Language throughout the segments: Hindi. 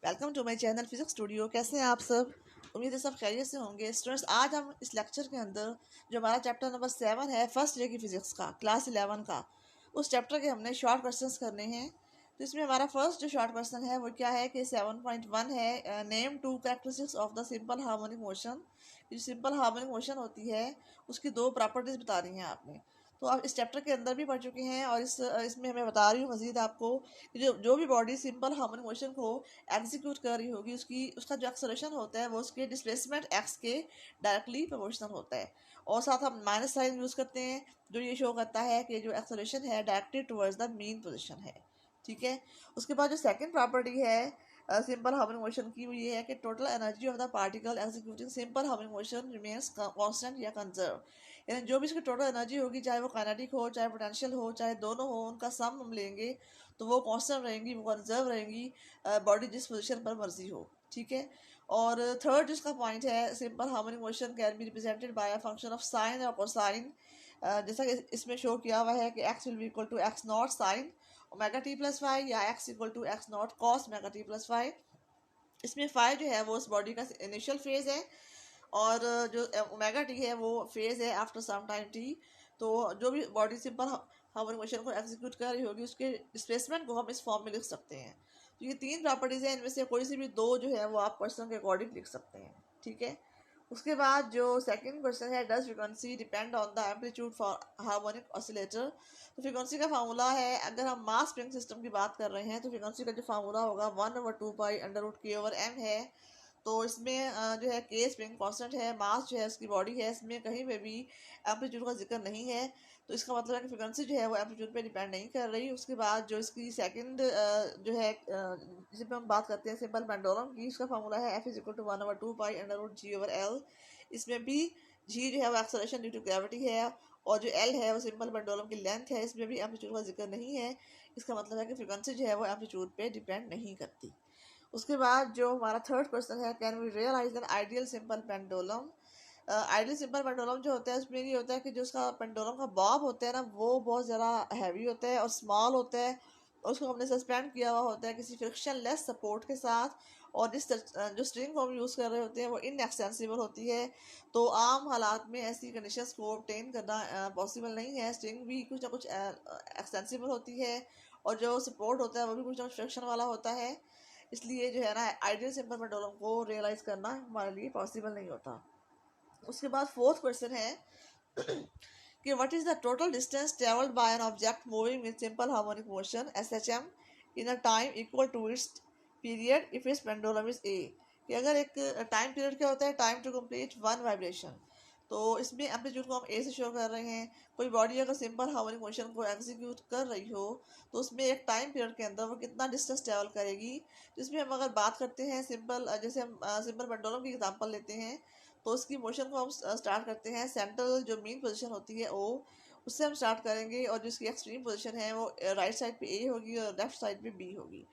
Welcome to my channel physics studio. कैसे हैं आप सब? उम्मीद है सब खैरियत से होंगे। स्टूडेंट्स, आज हम इस लेक्चर के अंदर जो हमारा चैप्टर नंबर 7 है फर्स्ट ईयर की फिजिक्स का, क्लास 11 का, उस चैप्टर के हमने शॉर्ट क्वेश्चंस करने हैं। तो इसमें हमारा फर्स्ट जो शॉर्ट क्वेश्चन है वो क्या है कि 7.1 है, name to characteristics of the simple harmonic motion. जो सिंपल हार्मोनिक मोशन होती है उसकी दो प्रॉपर्टीज बता रही हैं आपने। तो आप इस चैप्टर के अंदर भी पढ़ चुके हैं और इसमें मैं बता रही हूँ मजीद आपको कि जो भी बॉडी सिंपल हार्मोनिक मोशन को एग्जीक्यूट कर रही होगी उसका जो एक्सलेशन होता है वो उसके डिस्प्लेसमेंट एक्स के डायरेक्टली प्रोपोर्शनल होता है। और साथ हम माइनस साइन यूज़ करते हैं जो ये शो करता है कि जो एक्सलेशन है directed towards the mean position है। ठीक है। उसके बाद जो सेकंड प्रॉपर्टी है सिंपल हार्मोनिक मोशन की, वो ये है कि total energy of the particle executing simple harmonic motion remains constant या कंजर्व। यानी जो भी इसकी टोटल एनर्जी होगी, चाहे वो काइनेटिक हो, चाहे पोटेंशियल हो, चाहे दोनों हो, उनका सम हम लेंगे तो वो कांस्टेंट रहेंगी, वो कंजर्व रहेंगी, बॉडी जिस पोजीशन पर मर्जी हो। ठीक है। और थर्ड जिसका पॉइंट है, simple harmonic motion can be represented by a function of sine और कोसाइन। जैसा कि इसमें शो किया हुआ है कि x will be equal to x naught sine omega t plus five या x equal to x naught cos omega t plus five. इसमें फाइव जो है वो उस बॉडी का इनिशियल फेज है और जो ओमेगा टी है वो फेज है आफ्टर सम टाइम टी। तो जो भी बॉडी सिंपल हार्मोनिक मोशन को एग्जीक्यूट कर रही होगी उसके डिस्प्लेसमेंट को हम इस फॉर्म में लिख सकते हैं। तो ये तीन प्रॉपर्टीज हैं, इनमें से कोई सी भी दो जो है वो आप क्वेश्चन के अकॉर्डिंग लिख सकते हैं। ठीक है। उसके बाद जो सेकंड क्वेश्चन है, does frequency depend on the amplitude for harmonic oscillator. तो फ्रीक्वेंसी का फार्मूला है, अगर हम मास स्प्रिंग सिस्टम की बात कर रहे हैं तो फ्रीक्वेंसी का जो फार्मूला होगा 1/2π√k/m है। तो इसमें जो है के स्प्रिंग कांस्टेंट है, मास जो है इसकी बॉडी है, इसमें कहीं पे भी एम्पलीट्यूड का जिक्र नहीं है। तो इसका मतलब है कि फ्रीक्वेंसी जो है वो एम्पलीट्यूड पे डिपेंड नहीं कर रही। उसके बाद जो इसकी सेकंड जो है जिस पर हम बात करते हैं सिंपल पेंडुलम की, इसका फार्मूला है F = 1/2π√g/L। इसमें भी जी जो है वो एक्सेलरेशन ड्यू टू ग्रेविटी है और जो एल है वो सिंपल पेंडुलम की लेंथ है, इसमें भी एम्पलीट्यूड का जिक्र नहीं है। इसका मतलब है कि फ्रीक्वेंसी जो है वो एम्पलीट्यूड पे डिपेंड नहीं करती। उसके बाद जो हमारा थर्ड क्वेश्चन है, can we realise an ideal simple pendulum. Ideal simple pendulum जो होता है उसमें ये होता है कि जो उसका पेंडुलम का बॉब होता है ना वो बहुत ज़्यादा हैवी होता है और स्मॉल होता है और उसको हमने सस्पेंड किया हुआ होता है किसी फ्रिक्शन लेस सपोर्ट के साथ। और जो स्ट्रिंग को हम यूज़ कर रहे होते हैं वो इनएक्सटेंसिबल होती है। तो आम हालात में ऐसी कंडीशंस को ऑब्टेन करना पॉसिबल नहीं है। स्ट्रिंग भी कुछ ना कुछ एक्सटेंसिबल होती है और जो सपोर्ट होता है वो भी कुछ ना कुछ फ्रिक्शन वाला होता है। इसलिए जो है ना आइडियल सिंपल पेंडुलम को रियलाइज करना हमारे लिए पॉसिबल नहीं होता। उसके बाद फोर्थ क्वेश्चन है कि what is the total distance travelled by an object moving with simple harmonic motion SHM in a time equal to its period if its pendulum is A. कि अगर एक टाइम पीरियड क्या होता है, time to complete one vibration. तो इसमें एम्पलीट्यूड को हम ए से शो कर रहे हैं। कोई बॉडी अगर सिंपल हार्मोनिक मोशन को एग्जीक्यूट कर रही हो तो उसमें एक टाइम पीरियड के अंदर वो कितना डिस्टेंस ट्रेवल करेगी। तो इसमें हम अगर बात करते हैं सिंपल, जैसे हम सिंपल पेंडुलम की एग्जांपल लेते हैं तो उसकी मोशन को हम स्टार्ट करते हैं सेंट्रल जो मीन पोजीशन होती है ओ, उससे हम स्टार्ट करेंगे और जिसकी एक्सट्रीम पोजीशन है वो राइट साइड पे ए होगी और लेफ्ट साइड पे बी होगी।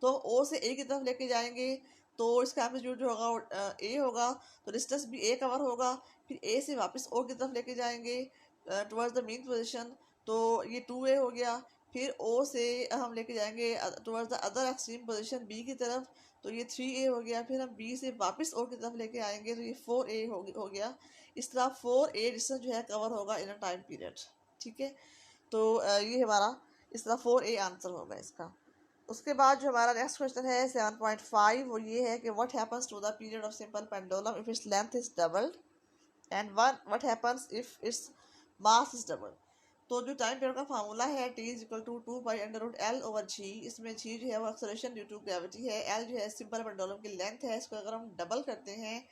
तो हम ओ से ए की तरफ लेके जाएंगे तो इसका एम्पलीट्यूड जो होगा वो ए होगा, तो डिस्टेंस भी ए कवर होगा। फिर ए से वापस ओ की तरफ लेके जाएंगे टुवर्ड्स द मीन पोजीशन, तो ये 2A हो गया। फिर ओ से हम लेके जाएंगे towards the other extreme position B की तरफ, तो ये 3A हो गया। फिर हम बी से वापस ओ की तरफ लेके आएंगे तो ये 4A हो गया। इस तरह 4A डिस्टेंस जो है कवर होगा इन अ टाइम पीरियड। ठीक है। तो ये हमारा इस तरह 4A आंसर होगा इसका। उसके बाद जो हमारा नेक्स्ट क्वेश्चन है 7.5, वो ये है कि what happens to the period of simple pendulum if its length is doubled and what happens if its mass is double. तो जो टाइम पीरियड का फार्मूला है T = 2π√L/g। इसमें g जो है वो एक्सेलरेशन ड्यू टू ग्रेविटी है, L जो है सिंपल पेंडुलम की लेंथ है। इसको अगर हम डबल करते हैं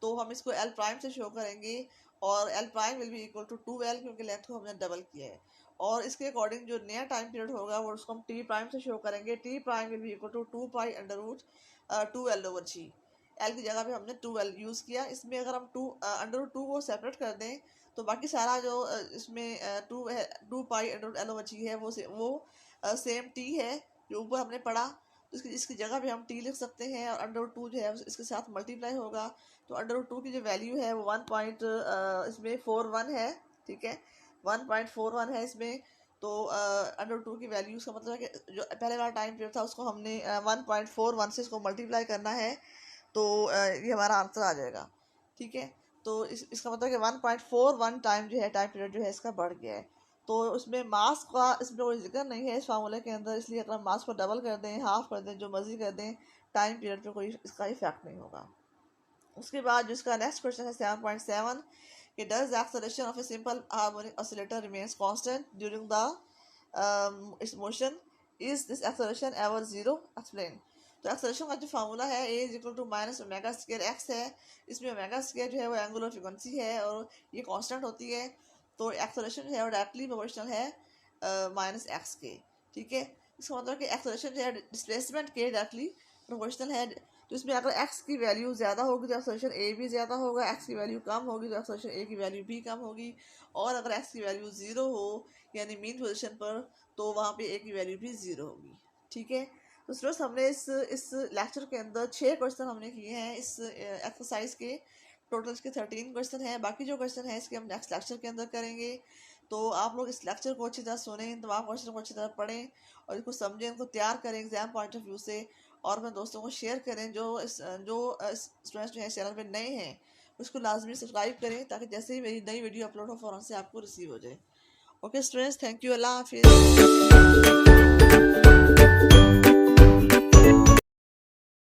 तो हम इसको L प्राइम से शो करेंगे और L prime will be equal to 2L क्योंकि लेंथ को हमने डबल किया है। और इसके अकॉर्डिंग जो नया टाइम पीरियड होगा वो उसको हम T प्राइम से शो करेंगे। T prime will be equal to 2π√2L/g। L की जगह पे हमने 2L यूज़ किया। इसमें अगर हम √2 को सेपरेट कर दें तो बाकी सारा जो इसमें 2π/L/g है वो सेम टी है जो ऊपर हमने पढ़ा। तो इसकी जगह पे हम टी लिख सकते हैं और √2 जो है इसके साथ मल्टीप्लाई होगा। तो √2 की जो वैल्यू है वो 1 पॉइंट इसमें 41 है। ठीक है, 1.41 है इसमें। तो √2 की वैल्यूज़ का मतलब है कि जो पहले वाला टाइम पीरियड था उसको हमने 1.41 से इसको मल्टीप्लाई करना है, तो ये हमारा आंसर आ जाएगा। ठीक है, तो इसका मतलब कि 1.41 टाइम जो है टाइम पीरियड जो है इसका बढ़ गया है। तो उसमें मास का इसमें कोई जिक्र नहीं है इस फार्मूले के अंदर, इसलिए अगर मास को डबल कर दें, हाफ कर दें, जो मर्जी कर दें, टाइम पीरियड पे कोई इसका इफेक्ट नहीं होगा। उसके बाद जिसका नेक्स्ट क्वेश्चन है 7.7 कि does the acceleration of a simple harmonic oscillator remains constant during the its motion, is this acceleration ever zero, explain. तो एक्सेलरेशन का जो फार्मूला है a is equal to minus omega square x है। इसमें ओमेगा स्क्वायर जो है वो एंगुलर फ्रीक्वेंसी है और ये कांस्टेंट होती है, तो एक्सेलरेशन जो है वो डायरेक्टली प्रोपोर्शनल है माइनस एक्स के। ठीक है, इसका मतलब कि एक्सेलरेशन जो है डिस्प्लेसमेंट के डायरेक्टली प्रोपोर्शनल है। तो इसमें अगर एक्स की वैल्यू ज़्यादा होगी तो एक्सेलरेशन ए भी ज़्यादा होगा, एक्स की वैल्यू कम होगी तो एक्सेलरेशन ए की वैल्यू भी कम होगी, और अगर एक्स की वैल्यू ज़ीरो हो यानी मीन पोजीशन पर तो वहाँ पे ए की वैल्यू भी ज़ीरो होगी। ठीक है, तो स्टूडेंट्स हमने इस लेक्चर के अंदर 6 क्वेश्चन हमने किए हैं इस एक्सरसाइज के। टोटल इसके 13 क्वेश्चन हैं, बाकी जो क्वेश्चन है इसके हम नेक्स्ट लेक्चर के अंदर करेंगे। तो आप लोग इस लेक्चर को अच्छी तरह सुनें, तमाम क्वेश्चन को अच्छी तरह पढ़ें और इसको समझें, इनको तैयार करें एग्जाम पॉइंट ऑफ व्यू से, और अपने दोस्तों को शेयर करें। जो स्टूडेंट्स जो है चैनल पे नए हैं उसको लाजमी सब्सक्राइब करें ताकि जैसे ही मेरी नई वीडियो अपलोड हो फ़ौरन से आपको रिसीव हो जाए। ओके स्टूडेंट्स, थैंक यू, अल्लाह हाफिज़।